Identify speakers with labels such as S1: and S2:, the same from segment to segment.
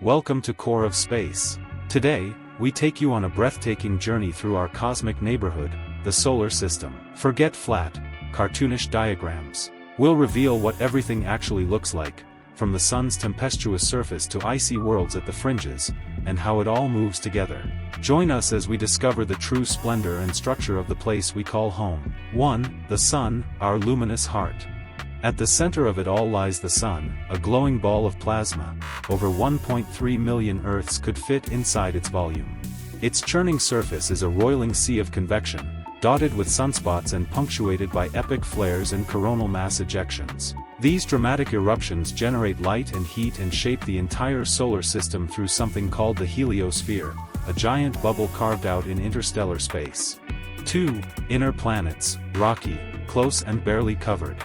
S1: Welcome to Core of Space. Today, we take you on a breathtaking journey through our cosmic neighborhood, the solar system. Forget flat, cartoonish diagrams. We'll reveal what everything actually looks like, from the sun's tempestuous surface to icy worlds at the fringes, and how it all moves together. Join us as we discover the true splendor and structure of the place we call home. 1. The Sun, our luminous heart. At the center of it all lies the Sun, a glowing ball of plasma. Over 1.3 million Earths could fit inside its volume. Its churning surface is a roiling sea of convection, dotted with sunspots and punctuated by epic flares and coronal mass ejections. These dramatic eruptions generate light and heat and shape the entire solar system through something called the heliosphere, a giant bubble carved out in interstellar space. 2. Inner planets, rocky, close and barely covered.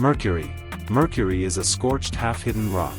S1: Mercury. Mercury is a scorched half-hidden rock.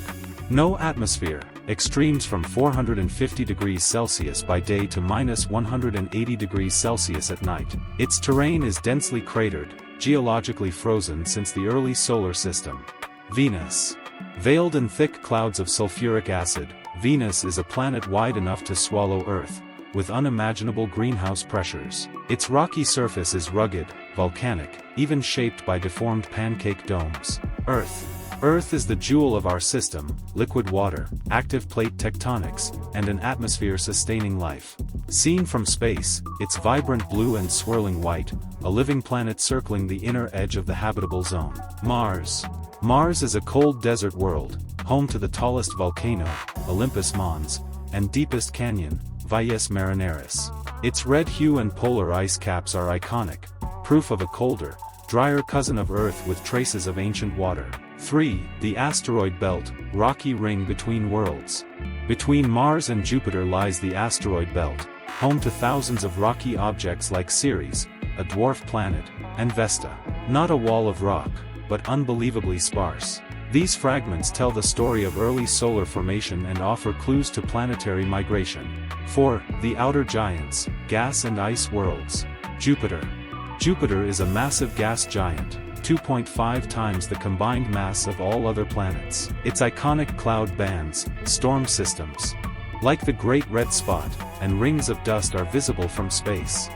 S1: No atmosphere, extremes from 450 degrees Celsius by day to minus 180 degrees Celsius at night. Its terrain is densely cratered, geologically frozen since the early solar system. Venus. Veiled in thick clouds of sulfuric acid, Venus is a planet wide enough to swallow Earth, with unimaginable greenhouse pressures. Its rocky surface is rugged, volcanic, even shaped by deformed pancake domes. Earth. Earth is the jewel of our system, liquid water, active plate tectonics, and an atmosphere sustaining life. Seen from space, it's vibrant blue and swirling white, a living planet circling the inner edge of the habitable zone. Mars. Mars is a cold desert world, home to the tallest volcano, Olympus Mons, and deepest canyon, Valles Marineris. Its red hue and polar ice caps are iconic, proof of a colder, drier cousin of Earth with traces of ancient water. 3. The Asteroid Belt, rocky ring between worlds. Between Mars and Jupiter lies the Asteroid Belt, home to thousands of rocky objects like Ceres, a dwarf planet, and Vesta. Not a wall of rock, but unbelievably sparse. These fragments tell the story of early solar formation and offer clues to planetary migration. 4. The Outer Giants, gas and ice worlds. Jupiter. Jupiter is a massive gas giant, 2.5 times the combined mass of all other planets. Its iconic cloud bands, storm systems, like the Great Red Spot, and rings of dust are visible from space.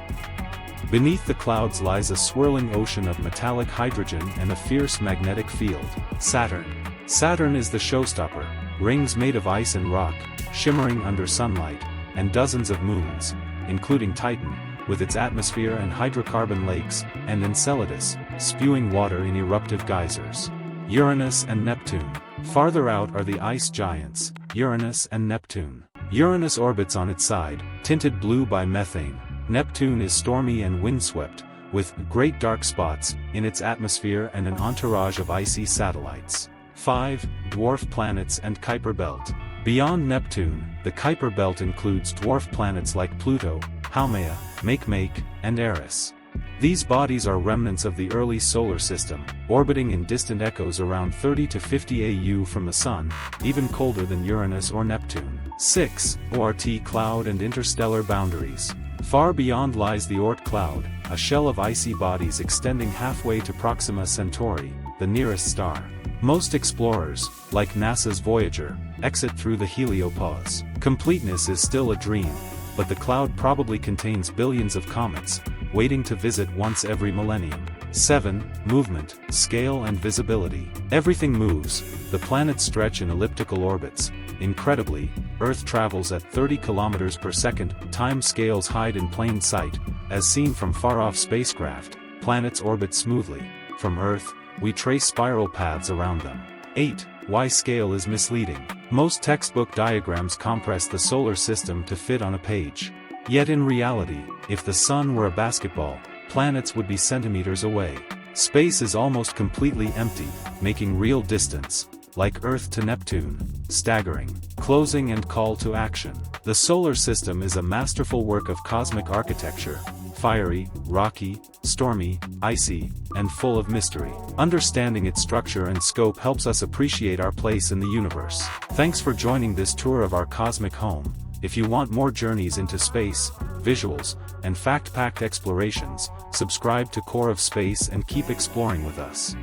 S1: Beneath the clouds lies a swirling ocean of metallic hydrogen and a fierce magnetic field. Saturn. Saturn is the showstopper, rings made of ice and rock, shimmering under sunlight, and dozens of moons, including Titan, with its atmosphere and hydrocarbon lakes, and Enceladus, spewing water in eruptive geysers. Uranus and Neptune. Farther out are the ice giants, Uranus and Neptune. Uranus orbits on its side, tinted blue by methane. Neptune is stormy and windswept, with great dark spots in its atmosphere and an entourage of icy satellites. 5. Dwarf planets and Kuiper belt. Beyond Neptune, the Kuiper belt includes dwarf planets like Pluto, Haumea, Makemake, and Eris. These bodies are remnants of the early solar system, orbiting in distant echoes around 30 to 50 AU from the Sun, even colder than Uranus or Neptune. 6. Oort cloud and interstellar boundaries. Far beyond lies the Oort cloud, a shell of icy bodies extending halfway to Proxima Centauri, the nearest star. Most explorers, like NASA's Voyager, exit through the heliopause. Completeness is still a dream, but the cloud probably contains billions of comets, waiting to visit once every millennium. 7. Movement, scale and visibility. Everything moves, the planets stretch in elliptical orbits. Incredibly, Earth travels at 30 kilometers per second. Time scales hide in plain sight, as seen from far-off spacecraft. Planets orbit smoothly. From Earth, we trace spiral paths around them. 8. Why scale is misleading. Most textbook diagrams compress the solar system to fit on a page. Yet in reality, if the Sun were a basketball, planets would be centimeters away. Space is almost completely empty, making real distance, like Earth to Neptune, staggering. Closing and call to action. The solar system is a masterful work of cosmic architecture, fiery, rocky, stormy, icy, and full of mystery. Understanding its structure and scope helps us appreciate our place in the universe. Thanks for joining this tour of our cosmic home. If you want more journeys into space, visuals, and fact-packed explorations, subscribe to Core of Space and keep exploring with us.